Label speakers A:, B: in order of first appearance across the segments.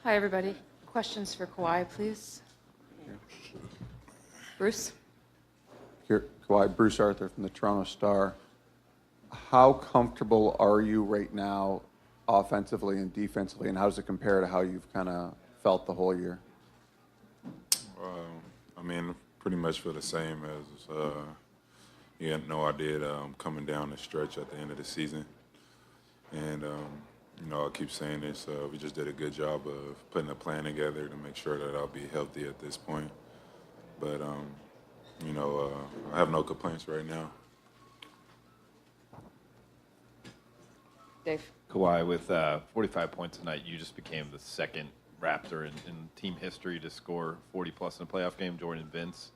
A: Hi, everybody. Questions for Kawhi, please. Bruce?
B: Here, Kawhi, Bruce Arthur from the Toronto Star. How comfortable are you right now offensively and defensively, and how does it compare to how you've kind of felt the whole year?
C: I mean, pretty much feel the same as you had no idea coming down the stretch at the end of the season. And, I keep saying this, we just did a good job of putting a plan together to make sure that I'll be healthy at this point. But, I have no complaints right now.
A: Dave?
D: Kawhi, with 45 points tonight, you just became the second Raptor in team history to score 40-plus in a playoff game. Jordan, Vince,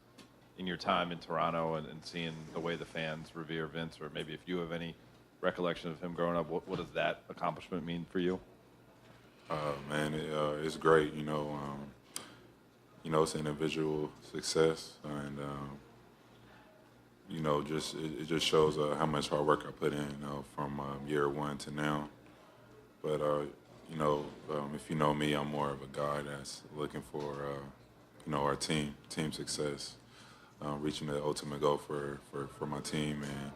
D: in your time in Toronto and seeing the way the fans revere Vince, or maybe if you have any recollection of him growing up, what does that accomplishment mean for you?
C: Man, it's great. It's an individual success, and it just shows how much hard work I put in, from year one to now. But if you know me, I'm more of a guy that's looking for our team success, reaching the ultimate goal for my team, and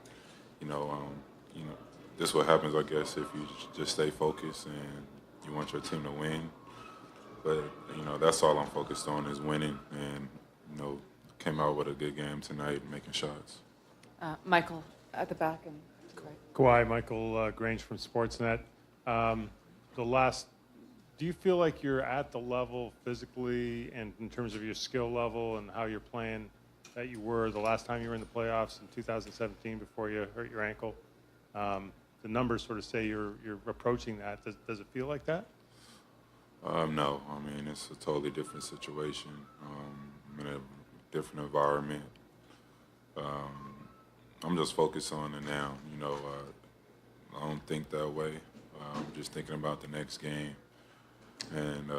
C: this is what happens, I guess, if you just stay focused and you want your team to win. But that's all I'm focused on is winning, and came out with a good game tonight, making shots.
A: Michael, at the back. And
E: Kawhi, Michael Grange from Sportsnet. Do you feel like you're at the level physically and in terms of your skill level and how you're playing that you were the last time you were in the playoffs in 2017 before you hurt your ankle? The numbers sort of say you're approaching that. Does it feel like that?
C: No, I mean, it's a totally different situation. I'm in a different environment. I'm just focused on it now. I don't think that way. I'm just thinking about the next game. And,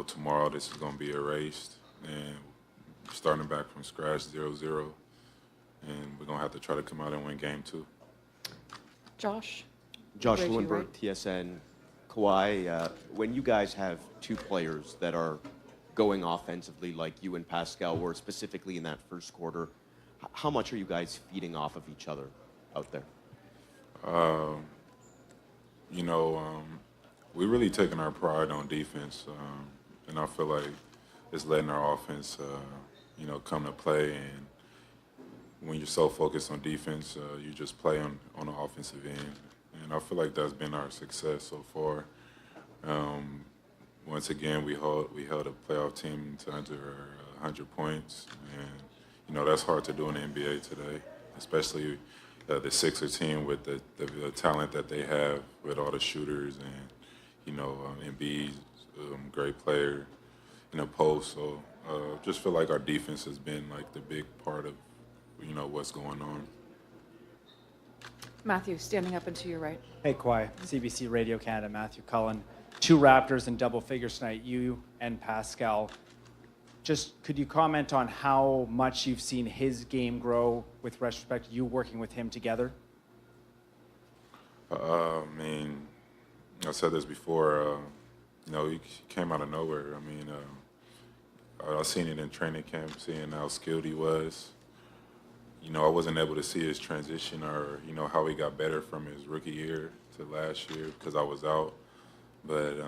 C: tomorrow this is going to be erased. And starting back from scratch, 0-0. And we're going to have to try to come out and win game 2.
A: Josh?
F: Josh
A: Right to you,
F: Lewinberg,
A: right?
F: TSN. Kawhi, when you guys have two players that are going offensively like you and Pascal were, specifically in that first quarter, how much are you guys feeding off of each other out there?
C: We're really taking our pride on defense, and I feel like it's letting our offense, come to play. And when you're so focused on defense, you just play on the offensive end. And I feel like that's been our success so far. Once again, we held a playoff team to under 100 points, and that's hard to do in the NBA today, especially the Sixers team with the talent that they have with all the shooters and Embiid, great player in a post. So just feel like our defense has been like the big part of what's going on.
A: Matthew, standing up and to your right.
G: Hey, Kawhi, CBC Radio Canada, Matthew Cullen. 2 Raptors in double figures tonight, you and Pascal. Just could you comment on how much you've seen his game grow with respect to you working with him together?
C: I mean, I said this before, he came out of nowhere. I mean, I seen it in training camp, seeing how skilled he was. I wasn't able to see his transition or, how he got better from his rookie year to last year because I was out. But,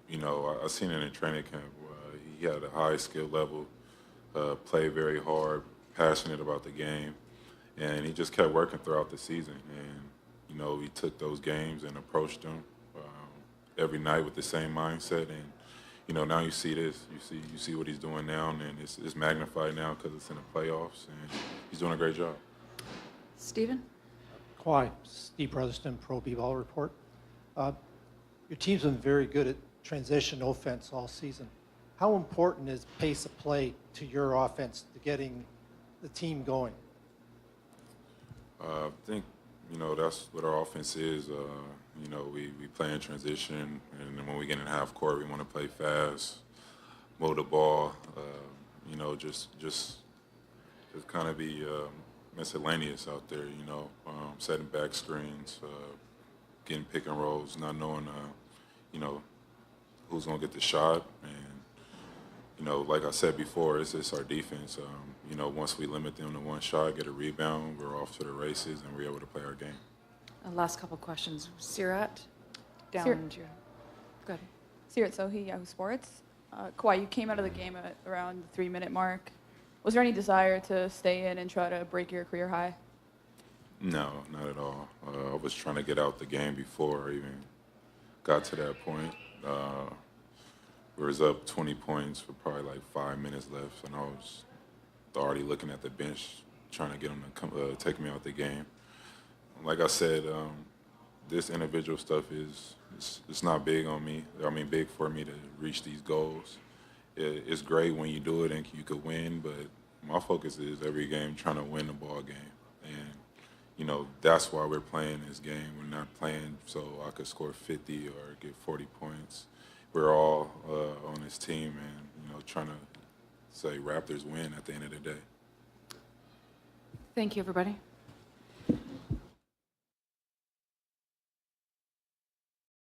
C: I seen it in training camp. He had a high skill level, played very hard, passionate about the game, and he just kept working throughout the season. And, he took those games and approached them every night with the same mindset. And, now you see this. You see what he's doing now, and it's magnified now because it's in the playoffs, and he's doing a great job.
A: Stephen?
H: Kawhi, Steve Brotherston, Pro B-Ball Report. Your team's been very good at transition offense all season. How important is pace of play to your offense to getting the team going?
C: I think, that's what our offense is. We play in transition, and then when we get in half court, we want to play fast, move the ball, just kind of be miscellaneous out there, setting back screens, getting pick and rolls, not knowing, who's going to get the shot. And, you know, like I said before, it's just our defense. You know, once we limit them to one shot, get a rebound, we're off to the races, and we're able to play our game.
A: Last couple questions. Sirat, down
I: Sir-
A: into your, go ahead.
I: Sirat Sohi, Yahoo Sports. Kawhi, you came out of the game at around the 3-minute mark. Was there any desire to stay in and try to break your career high?
C: No, not at all. I was trying to get out the game before I even got to that point. We was up 20 points with probably like 5 minutes left, and I was already looking at the bench trying to get them to come, take me out the game. Like I said, this individual stuff it's not big on me. I mean, big for me to reach these goals. It's great when you do it and you could win, but my focus is every game trying to win the ball game. And, you know, that's why we're playing this game. We're not playing so I could score 50 or get 40 points. We're all on this team and, you know, trying to say Raptors win at the end of the day.
A: Thank you, everybody.